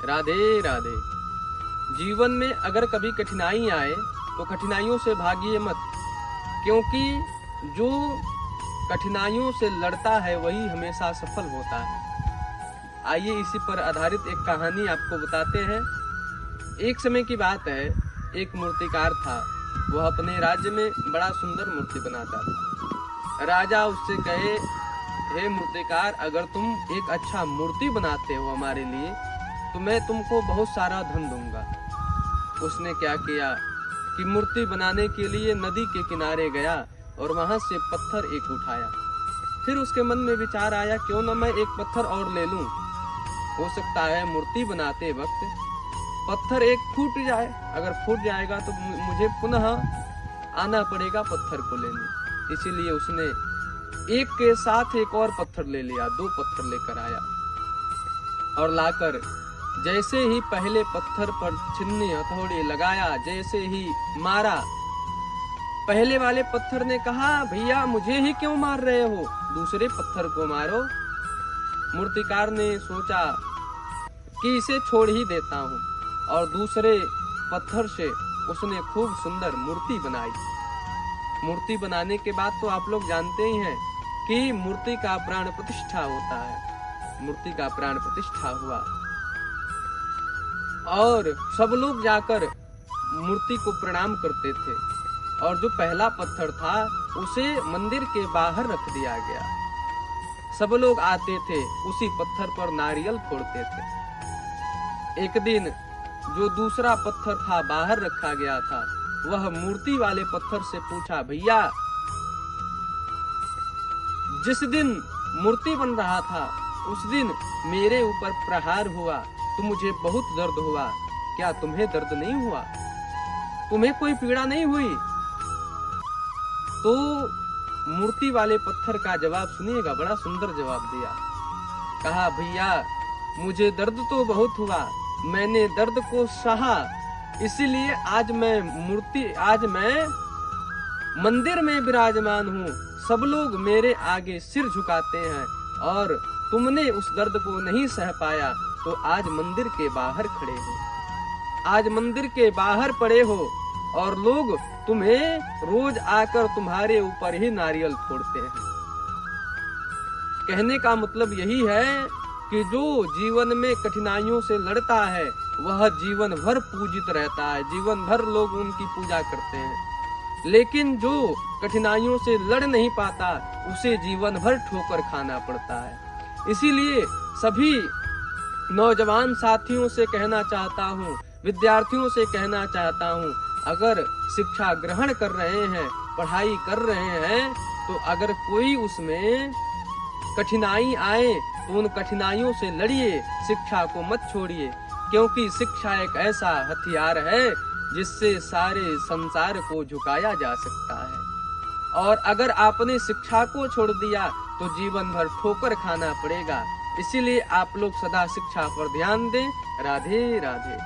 राधे राधे। जीवन में अगर कभी कठिनाई आए तो कठिनाइयों से भागिए मत, क्योंकि जो कठिनाइयों से लड़ता है वही हमेशा सफल होता है। आइए इसी पर आधारित एक कहानी आपको बताते हैं। एक समय की बात है, एक मूर्तिकार था। वह अपने राज्य में बड़ा सुंदर मूर्ति बनाता था। राजा उससे कहे, हे मूर्तिकार, अगर तुम एक अच्छा मूर्ति बनाते हो हमारे लिए तो मैं तुमको बहुत सारा धन दूंगा। उसने क्या किया कि मूर्ति बनाने के लिए नदी के किनारे गया और वहां से पत्थर एक उठाया। फिर उसके मन में विचार आया, क्यों न मैं एक पत्थर और ले लूं। हो सकता है मूर्ति बनाते वक्त पत्थर एक फूट जाए। अगर फूट जाएगा तो मुझे पुनः आना पड़ेगा पत्थर को लेने। इसीलिए उसने एक के साथ एक और पत्थर ले लिया, 2 पत्थर लेकर आया और लाकर जैसे ही पहले पत्थर पर छिन्नी हथौड़ी लगाया, जैसे ही मारा, पहले वाले पत्थर ने कहा, भैया मुझे ही क्यों मार रहे हो, दूसरे पत्थर को मारो। मूर्तिकार ने सोचा कि इसे छोड़ ही देता हूँ और दूसरे पत्थर से उसने खूब सुंदर मूर्ति बनाई। मूर्ति बनाने के बाद तो आप लोग जानते ही हैं कि मूर्ति का प्राण प्रतिष्ठा होता है। मूर्ति का प्राण प्रतिष्ठा हुआ और सब लोग जाकर मूर्ति को प्रणाम करते थे और जो पहला पत्थर था उसे मंदिर के बाहर रख दिया गया। सब लोग आते थे, उसी पत्थर पर नारियल फोड़ते थे। एक दिन जो दूसरा पत्थर था बाहर रखा गया था, वह मूर्ति वाले पत्थर से पूछा, भैया जिस दिन मूर्ति बन रहा था उस दिन मेरे ऊपर प्रहार हुआ तो मुझे बहुत दर्द हुआ, क्या तुम्हें दर्द नहीं हुआ? तुम्हें कोई पीड़ा नहीं हुई? तो मूर्ति वाले पत्थर का जवाब सुनिएगा, बड़ा सुंदर जवाब दिया। कहा, भैया मुझे दर्द तो बहुत हुआ, मैंने दर्द को सहा, इसीलिए आज मैं मंदिर में विराजमान हूँ। सब लोग मेरे आगे सिर झुकाते हैं और तुमने उस दर्द को नहीं सह पाया तो आज मंदिर के बाहर खड़े हो, आज मंदिर के बाहर पड़े हो और लोग तुम्हें रोज आकर तुम्हारे ऊपर ही नारियल फोड़ते हैं। कहने का मतलब यही है कि जो जीवन में कठिनाइयों से लड़ता है वह जीवन भर पूजित रहता है, जीवन भर लोग उनकी पूजा करते हैं। लेकिन जो कठिनाइयों से लड़ नहीं पाता उसे जीवन भर ठोकर खाना पड़ता है। इसीलिए सभी नौजवान साथियों से कहना चाहता हूँ, विद्यार्थियों से कहना चाहता हूँ, अगर शिक्षा ग्रहण कर रहे हैं, पढ़ाई कर रहे हैं, तो अगर कोई उसमें कठिनाई आए तो उन कठिनाइयों से लड़िए, शिक्षा को मत छोड़िए, क्योंकि शिक्षा एक ऐसा हथियार है जिससे सारे संसार को झुकाया जा सकता है। और अगर आपने शिक्षा को छोड़ दिया तो जीवन भर ठोकर खाना पड़ेगा। इसीलिए आप लोग सदा शिक्षा पर ध्यान दें। राधे राधे।